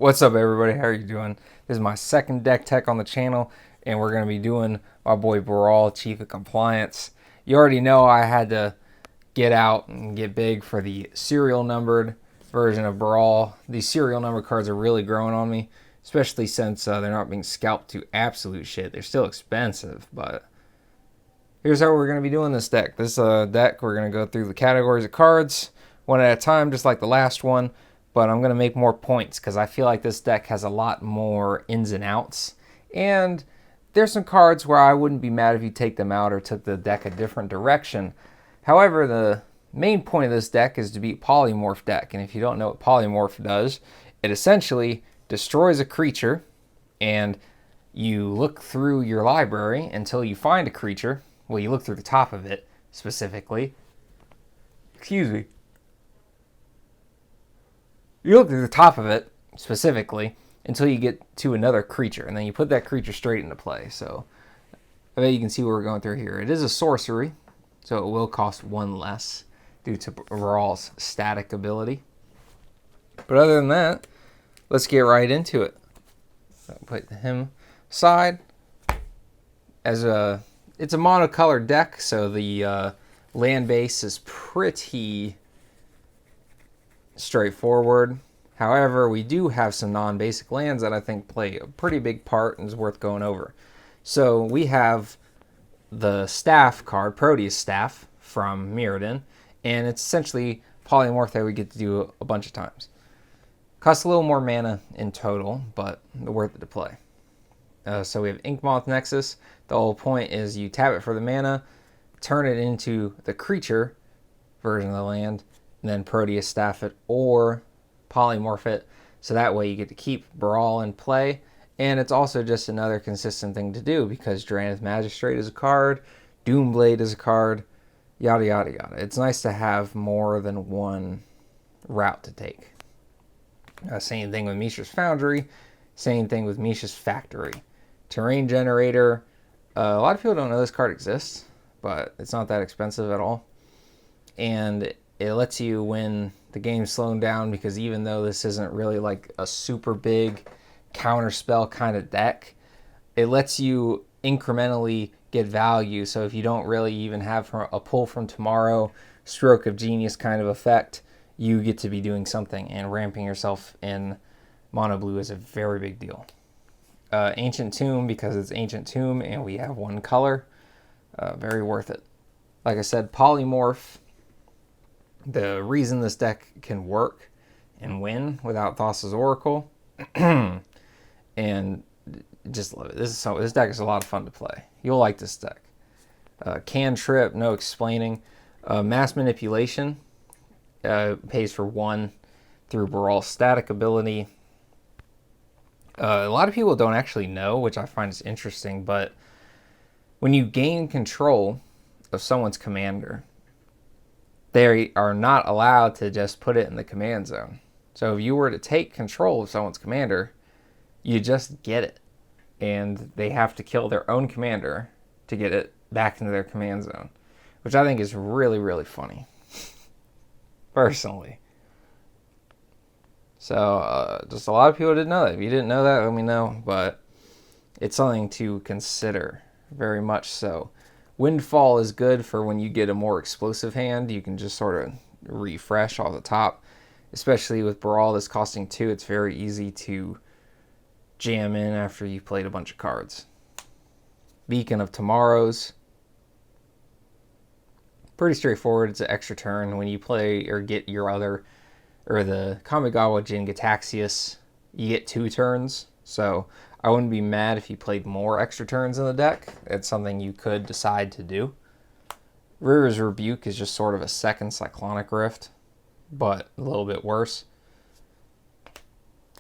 What's up, everybody? How are you doing? This is my second deck tech on the channel, and we're going to be doing my boy Baral, Chief of Compliance. You already know I had to get out and get big for the serial numbered version of Baral. These serial number cards are really growing on me, especially since they're not being scalped to absolute shit. They're still expensive, but here's how we're going to be doing this deck. This deck, we're going to go through the categories of cards one at a time, just like the last one. But I'm going to make more points because I feel like this deck has a lot more ins and outs. And there's some cards where I wouldn't be mad if you take them out or took the deck a different direction. However, the main point of this deck is to beat Polymorph deck. And if you don't know what Polymorph does, it essentially destroys a creature, and you look through your library until you find a creature. Well, you look through the top of it specifically. Excuse me. You look through the top of it specifically until you get to another creature, and then you put that creature straight into play. So I bet you can see what we're going through here. It is a sorcery, so it will cost one less due to Baral's static ability. But other than that, let's get right into it. So put him aside. It's a monocolored deck, so the land base is pretty straightforward. However, we do have some non-basic lands that I think play a pretty big part and is worth going over. So we have the staff card, Proteus Staff from Mirrodin, and it's essentially polymorph that we get to do a bunch of times. Costs a little more mana in total, but worth it to play. So we have Inkmoth Nexus. The whole point is you tap it for the mana, turn it into the creature version of the land, and then Proteus Staff it or polymorph it, so that way you get to keep Baral in play. And it's also just another consistent thing to do because Drannith Magistrate is a card, Doomblade is a card, yada yada yada. It's nice to have more than one route to take. Same thing with Mishra's Foundry, same thing with Mishra's Factory. Terrain Generator, a lot of people don't know this card exists, but it's not that expensive at all. And it lets you, when the game's slowing down, because even though this isn't really like a super big counterspell kind of deck, it lets you incrementally get value. So if you don't really even have a pull from tomorrow, stroke of genius kind of effect, you get to be doing something, and ramping yourself in mono blue is a very big deal. Ancient Tomb, because it's Ancient Tomb and we have one color, very worth it. Like I said, polymorph. The reason this deck can work and win without Thassa's Oracle, and just love it. This deck is a lot of fun to play. You'll like this deck. Cantrip, no explaining. Mass Manipulation pays for 1 through Baral's static ability. A lot of people don't actually know, which I find is interesting, but when you gain control of someone's commander, they are not allowed to just put it in the command zone. So if you were to take control of someone's commander, you just get it. And they have to kill their own commander to get it back into their command zone, which I think is really, really funny, personally. So just a lot of people didn't know that. If you didn't know that, let me know. But it's something to consider, very much so. Windfall is good for when you get a more explosive hand. You can just sort of refresh off the top. Especially with Baral that's costing 2, it's very easy to jam in after you've played a bunch of cards. Beacon of Tomorrows. Pretty straightforward. It's an extra turn. When you play or get your other, or the Kamigawa Jin Gataxius, you get 2 turns. So I wouldn't be mad if you played more extra turns in the deck. It's something you could decide to do. River's Rebuke is just sort of a second Cyclonic Rift, but a little bit worse.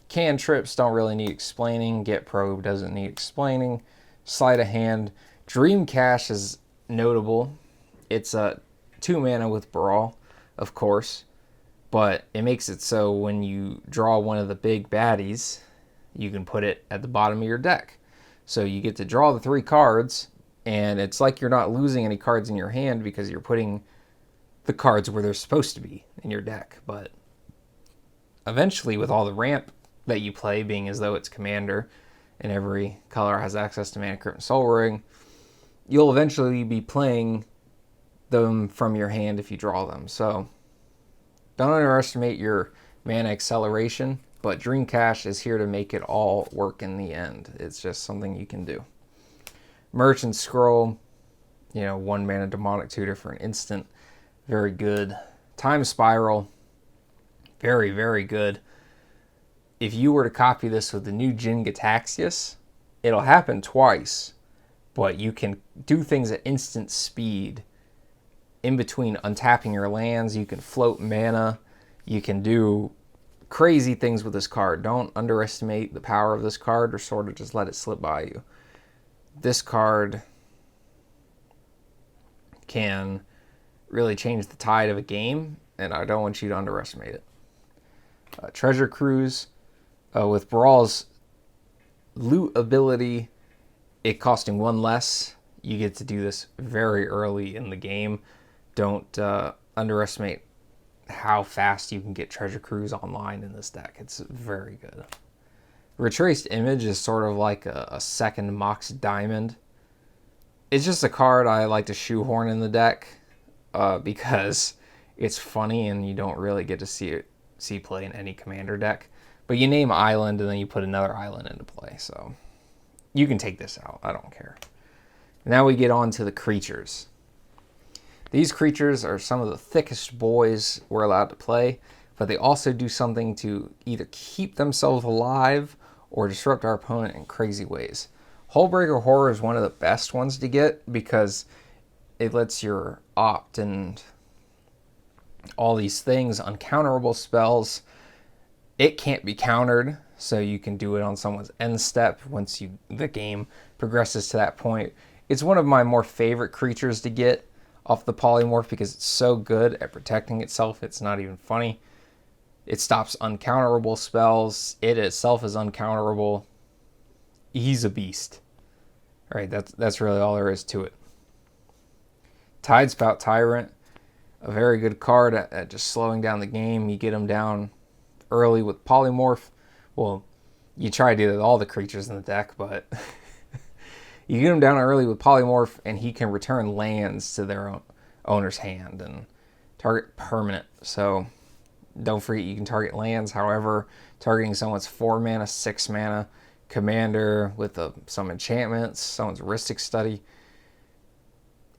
Cantrips don't really need explaining. Get Probe doesn't need explaining. Sleight of Hand. Dream Cache is notable. It's a 2 mana with Baral, of course, but it makes it so when you draw one of the big baddies, you can put it at the bottom of your deck. So you get to draw the 3 cards, and it's like you're not losing any cards in your hand because you're putting the cards where they're supposed to be in your deck. But eventually, with all the ramp that you play, being as though it's Commander and every color has access to Mana Crypt and Soul Ring, you'll eventually be playing them from your hand if you draw them. So don't underestimate your mana acceleration, but Dream Cache is here to make it all work in the end. It's just something you can do. Merchant Scroll, 1 mana Demonic Tutor for an instant. Very good. Time Spiral, very, very good. If you were to copy this with the new Jin Gitaxias, it'll happen twice, but you can do things at instant speed. In between untapping your lands, you can float mana, you can do crazy things with this card. Don't underestimate the power of this card or sort of just let it slip by you. This card can really change the tide of a game, and I don't want you to underestimate it. Treasure Cruise, with Baral's loot ability, it costing 1 less, you get to do this very early in the game. Don't underestimate how fast you can get Treasure Cruise online in this deck. It's very good. Retraced Image is sort of like a second Mox Diamond. It's just a card I like to shoehorn in the deck because it's funny and you don't really get to see play in any Commander deck. But you name island and then you put another island into play. So you can take this out. I don't care. Now we get on to the creatures. These creatures are some of the thickest boys we're allowed to play, but they also do something to either keep themselves alive or disrupt our opponent in crazy ways. Hullbreaker Horror is one of the best ones to get because it lets your opt and all these things, uncounterable spells, it can't be countered, so you can do it on someone's end step once the game progresses to that point. It's one of my more favorite creatures to get off the polymorph because it's so good at protecting itself. It's not even funny. It stops uncounterable spells. It itself is uncounterable. He's a beast. All right, that's really all there is to it. Tidespout Tyrant, a very good card at just slowing down the game. You get him down early with polymorph. Well, you try to do that with all the creatures in the deck, but you get him down early with polymorph, and he can return lands to their owner's hand and target permanent. So don't forget you can target lands. However, targeting someone's 4 mana, 6 mana commander with some enchantments, someone's Rhystic Study,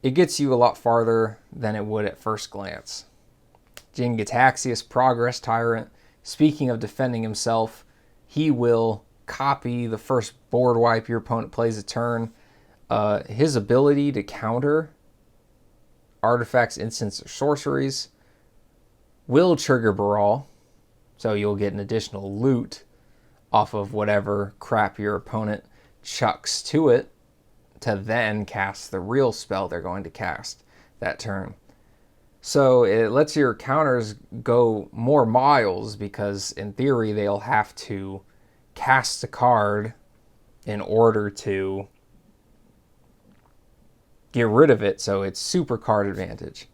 it gets you a lot farther than it would at first glance. Jin Gitaxias, Progress Tyrant. Speaking of defending himself, he will copy the first board wipe your opponent plays a turn. His ability to counter artifacts, instants, or sorceries will trigger Baral, so you'll get an additional loot off of whatever crap your opponent chucks to it to then cast the real spell they're going to cast that turn. So it lets your counters go more miles because in theory they'll have to cast a card in order to get rid of it, so it's super card advantage.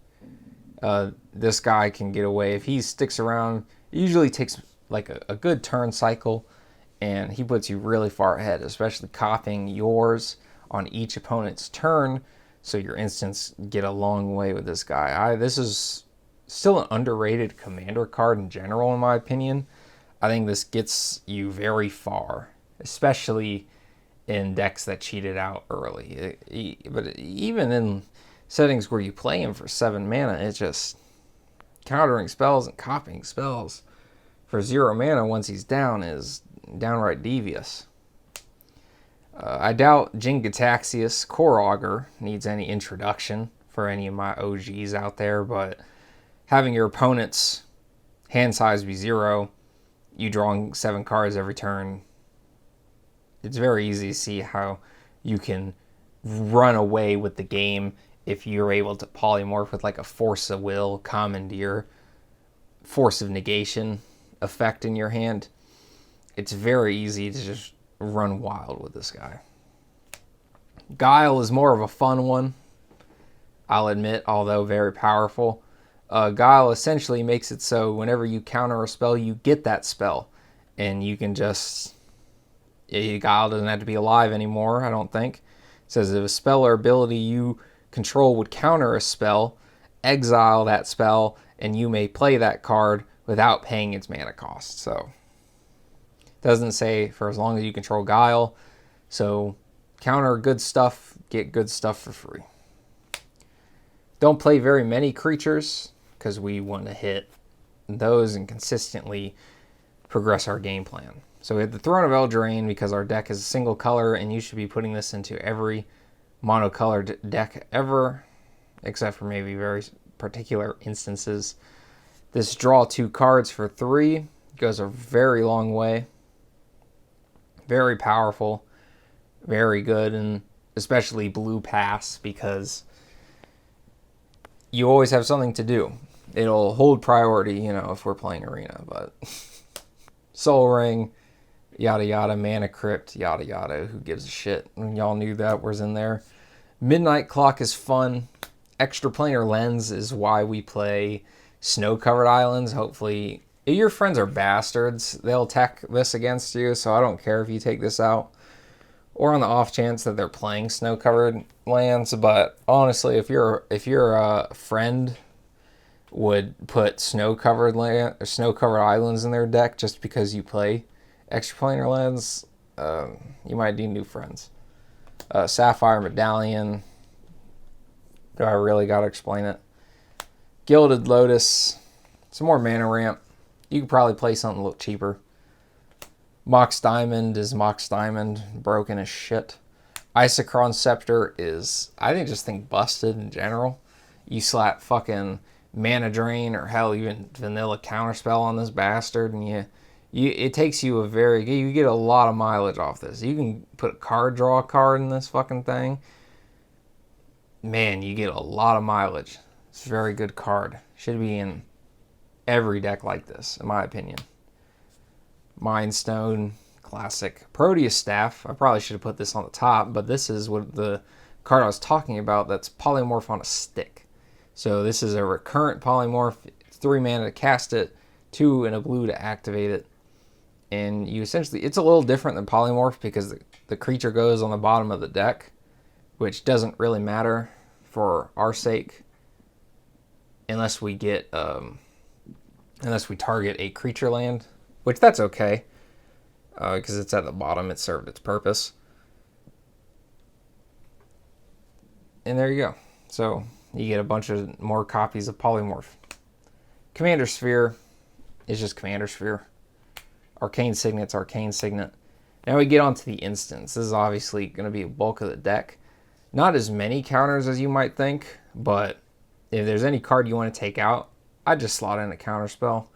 This guy can get away. If he sticks around, it usually takes like a good turn cycle, and he puts you really far ahead, especially copying yours on each opponent's turn, so your instants get a long way with this guy. This is still an underrated commander card in general, in my opinion. I think this gets you very far, especially in decks that cheated out early. But even in settings where you play him for 7 mana, it's just countering spells and copying spells for 0 mana once he's down is downright devious. I doubt Jin Gitaxias, Core Augur, needs any introduction for any of my OGs out there, but having your opponent's hand size be 0, you drawing 7 cards every turn, it's very easy to see how you can run away with the game if you're able to polymorph with like a Force of Will, Commandeer, Force of Negation effect in your hand. It's very easy to just run wild with this guy. Guile is more of a fun one, I'll admit, although very powerful. Guile essentially makes it so whenever you counter a spell, you get that spell. and you can just... Guile doesn't have to be alive anymore, I don't think. It says if a spell or ability you control would counter a spell, exile that spell, and you may play that card without paying its mana cost. So, it doesn't say for as long as you control Guile. So, counter good stuff, get good stuff for free. Don't play very many creatures, because we want to hit those and consistently progress our game plan. So we have the Throne of Eldraine because our deck is a single color, and you should be putting this into every monocolored deck ever, except for maybe very particular instances. This draw 2 cards for 3 goes a very long way. Very powerful, very good, and especially blue pass because you always have something to do. It'll hold priority, if we're playing Arena, but Soul Ring, yada yada, Mana Crypt, yada yada, who gives a shit? Y'all knew that was in there. Midnight Clock is fun. Extraplanar Lens is why we play Snow-Covered Islands. Hopefully, if your friends are bastards, they'll tech this against you, so I don't care if you take this out. Or on the off chance that they're playing Snow-Covered Lands, but honestly, if you're a friend would put snow-covered islands in their deck just because you play Extraplanar Lands, you might need new friends. Sapphire Medallion. Do I really gotta explain it? Gilded Lotus. Some more mana ramp. You could probably play something a little cheaper. Mox Diamond is Mox Diamond. Broken as shit. Isochron Scepter is, I think busted in general. You slap fucking Mana Drain or hell even vanilla counterspell on this bastard, and it takes you you get a lot of mileage off this. You can put a draw card in this fucking thing. Man, you get a lot of mileage. It's a very good card. Should be in every deck like this, in my opinion. Mind Stone, classic. Proteus Staff. I probably should have put this on the top, but this is what the card I was talking about. That's polymorph on a stick. So this is a recurrent polymorph. It's 3 mana to cast it, 2 and a blue to activate it. And you essentially, it's a little different than polymorph because the creature goes on the bottom of the deck, which doesn't really matter for our sake unless we target a creature land, which that's okay because it's at the bottom. It served its purpose. And there you go. So you get a bunch of more copies of polymorph. Commander Sphere is just Commander Sphere. Arcane Signet's Arcane Signet. Now we get onto the instants. This is obviously going to be a bulk of the deck. Not as many counters as you might think, but if there's any card you want to take out, I'd just slot in a counter spell.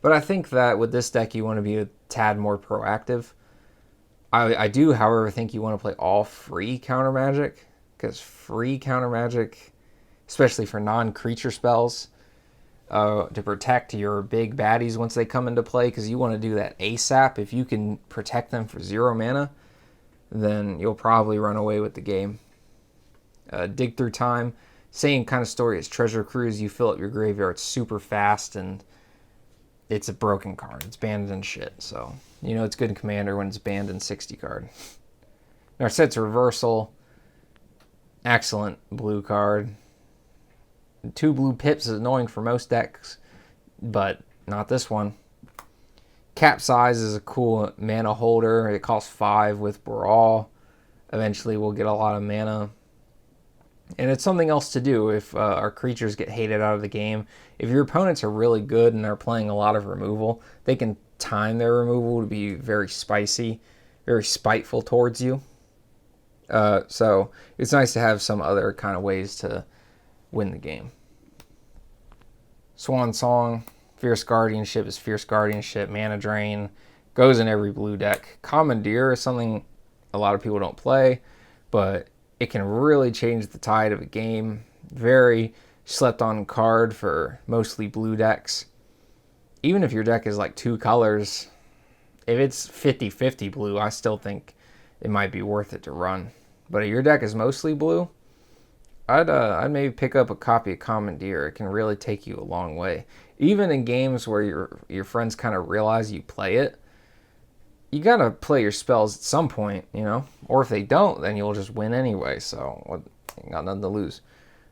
But I think that with this deck, you want to be a tad more proactive. I do, however, think you want to play all free counter magic, because free counter magic, especially for non-creature spells, to protect your big baddies once they come into play, because you want to do that ASAP. If you can protect them for 0 mana, then you'll probably run away with the game. Dig Through Time, same kind of story as Treasure Cruise. You fill up your graveyard super fast, and it's a broken card. It's banned in shit, so it's good in Commander when it's banned in 60 card. Narset's Reversal, excellent blue card. 2 blue pips is annoying for most decks, but not this one. Capsize is a cool mana holder. It costs 5 with Baral. Eventually we'll get a lot of mana. And it's something else to do if our creatures get hated out of the game. If your opponents are really good and are playing a lot of removal, they can time their removal to be very spicy, very spiteful towards you. So it's nice to have some other kind of ways to win the game. Swan Song, Fierce Guardianship is Fierce Guardianship. Mana Drain goes in every blue deck. Commandeer is something a lot of people don't play, but it can really change the tide of a game. Very slept on card for mostly blue decks. Even if your deck is like 2 colors, if it's 50-50 blue, I still think it might be worth it to run. But if your deck is mostly blue, I'd maybe pick up a copy of Commandeer. It can really take you a long way. Even in games where your friends kind of realize you play it, you gotta play your spells at some point, you know? Or if they don't, then you'll just win anyway, so you got nothing to lose.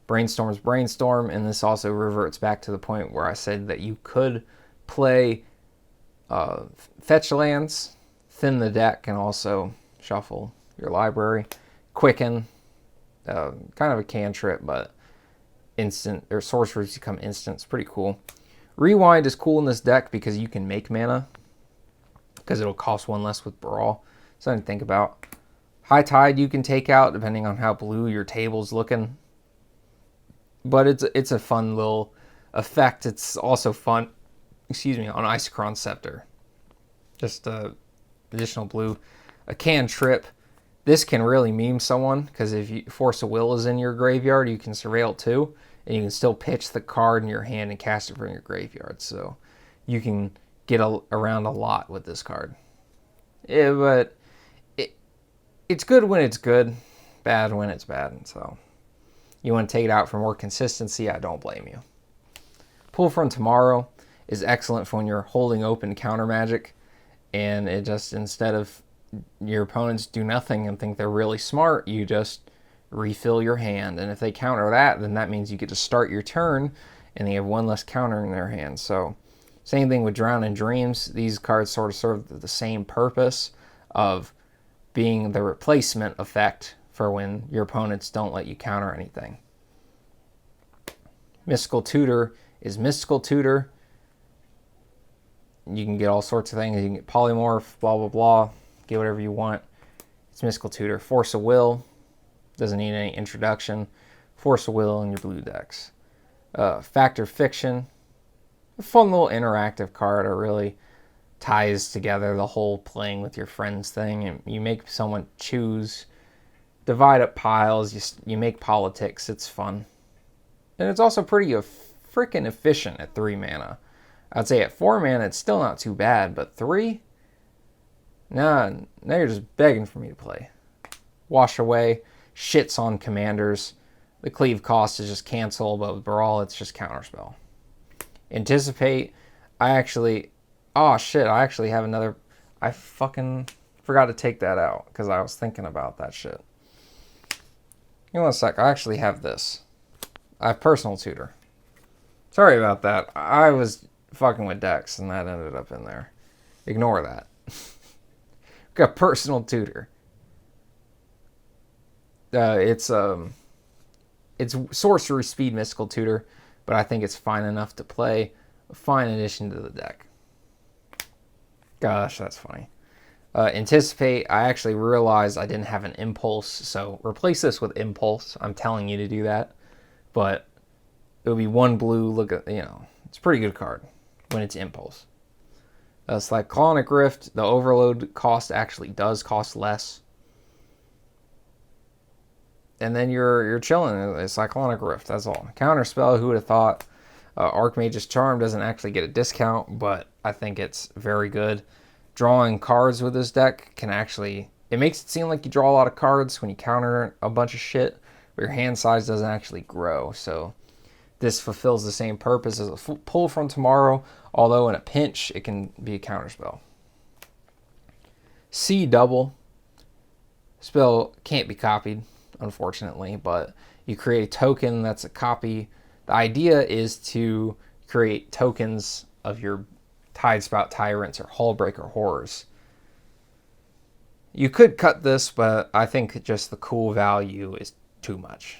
Brainstorm's Brainstorm, and this also reverts back to the point where I said that you could play fetch lands, thin the deck, and also shuffle your library. Quicken, kind of a cantrip, but instant, or sorceries become instant. It's pretty cool. Rewind is cool in this deck because you can make mana, because it'll cost one less with Baral. Something to think about. High Tide you can take out depending on how blue your table's looking. But it's a fun little effect. It's also fun, on Isochron Scepter. Just additional blue. A cantrip. This can really meme someone, because if you Force of Will is in your graveyard, you can Surveil too, and you can still pitch the card in your hand and cast it from your graveyard. So you can get around a lot with this card. But it's good when it's good, bad when it's bad. So you want to take it out for more consistency, I don't blame you. Pull from Tomorrow is excellent for when you're holding open counter magic, and it just, instead of your opponents do nothing and think they're really smart, you just refill your hand. And if they counter that, then that means you get to start your turn and they have one less counter in their hand. So same thing with Drown in Dreams. These cards sort of serve the same purpose of being the replacement effect for when your opponents don't let you counter anything. Mystical Tutor is Mystical Tutor. You can get all sorts of things. You can get Polymorph, blah, blah, blah. Get whatever you want. It's Mystical Tutor. Force of Will. Doesn't need any introduction. Force of Will in your blue decks. Fact or Fiction. A fun little interactive card. It really ties together the whole playing with your friends thing. And you make someone choose. Divide up piles. You make politics. It's fun. And it's also pretty freaking efficient at 3 mana. I'd say at 4 mana it's still not too bad, but 3? Nah, now you're just begging for me to play. Wash Away, shits on commanders. The cleave cost is just cancel, but with Baral it's just counterspell. Anticipate, I actually have another, I fucking forgot to take that out because I was thinking about that shit. Give me one sec, I actually have this. I have Personal Tutor. Sorry about that. I was fucking with decks and that ended up in there. Ignore that. Got Personal Tutor. It's sorcery speed Mystical Tutor, but I think it's fine enough to play. A fine addition to the deck. Gosh, that's funny. Anticipate, I actually realized I didn't have an Impulse, so replace this with Impulse. I'm telling you to do that. But it would be 1 blue, look at, it's a pretty good card when it's Impulse. Cyclonic Rift, the overload cost actually does cost less. And then you're chilling. A Cyclonic Rift, that's all. Counterspell, who would have thought? Archmage's Charm doesn't actually get a discount, but I think it's very good. Drawing cards with this deck can actually, it makes it seem like you draw a lot of cards when you counter a bunch of shit, but your hand size doesn't actually grow. So this fulfills the same purpose as a Pull from Tomorrow, although in a pinch, it can be a counterspell. C Double. Spell can't be copied, unfortunately, but you create a token that's a copy. The idea is to create tokens of your Tidespout Tyrants or Hullbreaker Horrors. You could cut this, but I think just the cool value is too much.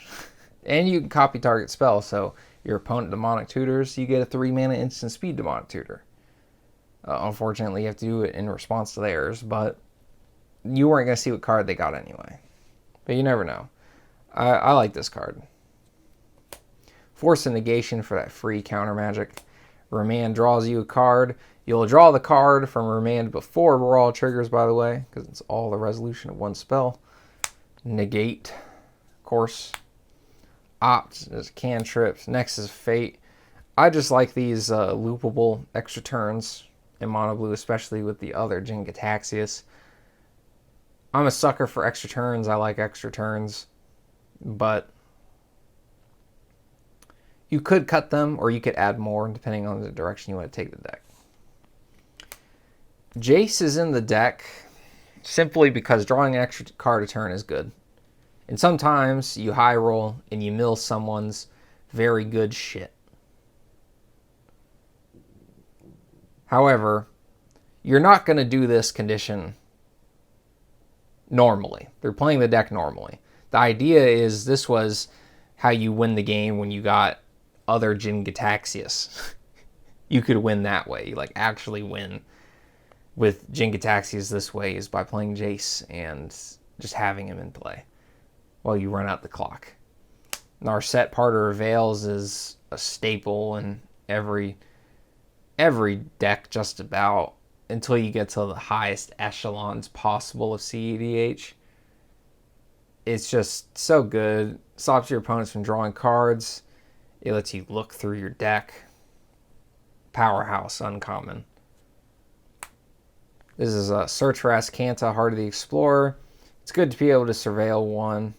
And you can copy target spell, so your opponent Demonic Tutors, you get a 3 mana instant speed Demonic Tutor. Unfortunately, you have to do it in response to theirs, but you weren't going to see what card they got anyway. But you never know. I like this card. Force of Negation for that free counter magic. Remand draws you a card. You'll draw the card from Remand before Baral triggers, by the way, because it's all the resolution of 1 spell. Negate, of course. Opt is cantrips. Next is Fate. I just like these loopable extra turns in mono blue, especially with the other Jin-Gitaxias. I'm a sucker for extra turns. I like extra turns, but you could cut them or you could add more depending on the direction you want to take the deck. Jace is in the deck simply because drawing an extra card a turn is good. And sometimes you high roll and you mill someone's very good shit. However, you're not going to do this condition normally. They're playing the deck normally. The idea is this was how you win the game when you got other Jin-Gitaxias. You could win that way. You like actually win with Jin-Gitaxias this way is by playing Jace and just having him in play while you run out the clock. Narset Parter of Veils is a staple in every deck just about, until you get to the highest echelons possible of CEDH. It's just so good. Stops your opponents from drawing cards. It lets you look through your deck. Powerhouse, uncommon. This is a Search for Ascanta, Heart of the Explorer. It's good to be able to surveil one.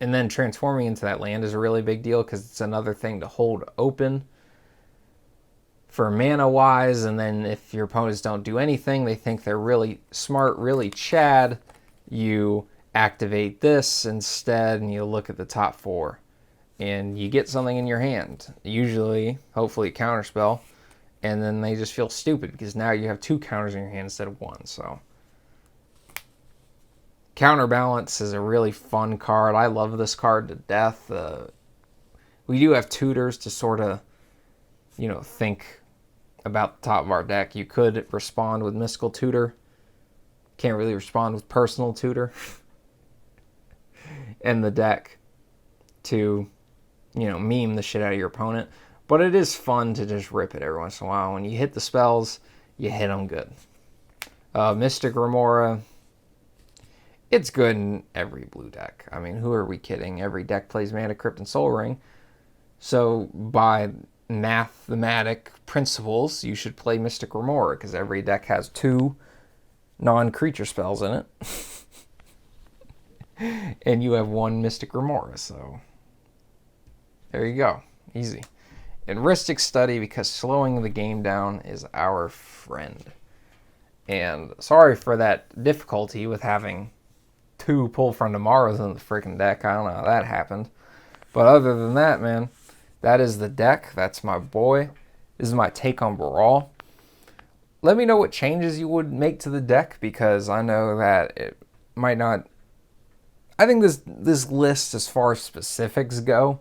And then transforming into that land is a really big deal because it's another thing to hold open for mana-wise. And then if your opponents don't do anything, they think they're really smart, really Chad, you activate this instead and you look at the top 4. And you get something in your hand. Usually, hopefully a counterspell. And then they just feel stupid because now you have 2 counters in your hand instead of 1. So Counterbalance is a really fun card. I love this card to death. We do have tutors to sort of, think about the top of our deck. You could respond with Mystical Tutor. Can't really respond with Personal Tutor in the deck to, meme the shit out of your opponent. But it is fun to just rip it every once in a while. When you hit the spells, you hit them good. Mystic Remora. It's good in every blue deck. I mean, who are we kidding? Every deck plays Mana Crypt and Soul Ring. So by mathematic principles, you should play Mystic Remora because every deck has 2 non-creature spells in it. And you have 1 Mystic Remora, so there you go. Easy. And Rhystic Study because slowing the game down is our friend. And sorry for that difficulty with having 2 Pull from Tomorrows in the freaking deck. I don't know how that happened. But other than that, man, that is the deck. That's my boy. This is my take on Baral. Let me know what changes you would make to the deck because I know that it might not... I think this list, as far as specifics go,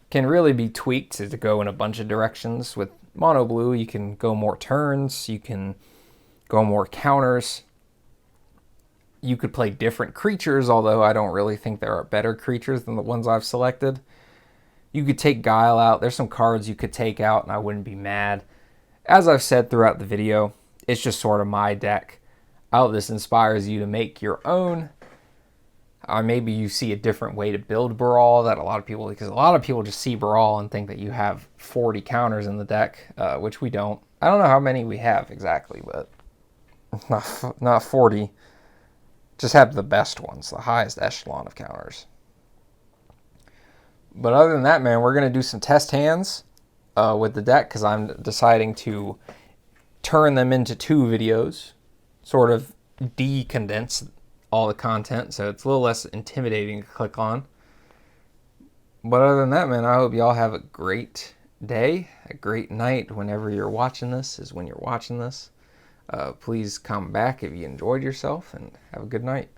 can really be tweaked to go in a bunch of directions. With Mono Blue, you can go more turns. You can go more counters. You could play different creatures, although I don't really think there are better creatures than the ones I've selected. You could take Guile out. There's some cards you could take out, and I wouldn't be mad. As I've said throughout the video, it's just sort of my deck. I hope this inspires you to make your own. Maybe you see a different way to build Baral that a lot of people just see Baral and think that you have 40 counters in the deck, which we don't. I don't know how many we have exactly, but not 40. Just have the best ones, the highest echelon of counters. But other than that, man, we're going to do some test hands with the deck because I'm deciding to turn them into 2 videos, sort of de-condense all the content, so it's a little less intimidating to click on. But other than that, man, I hope y'all have a great day, a great night. Whenever you're watching this is when you're watching this. Please come back if you enjoyed yourself, and have a good night.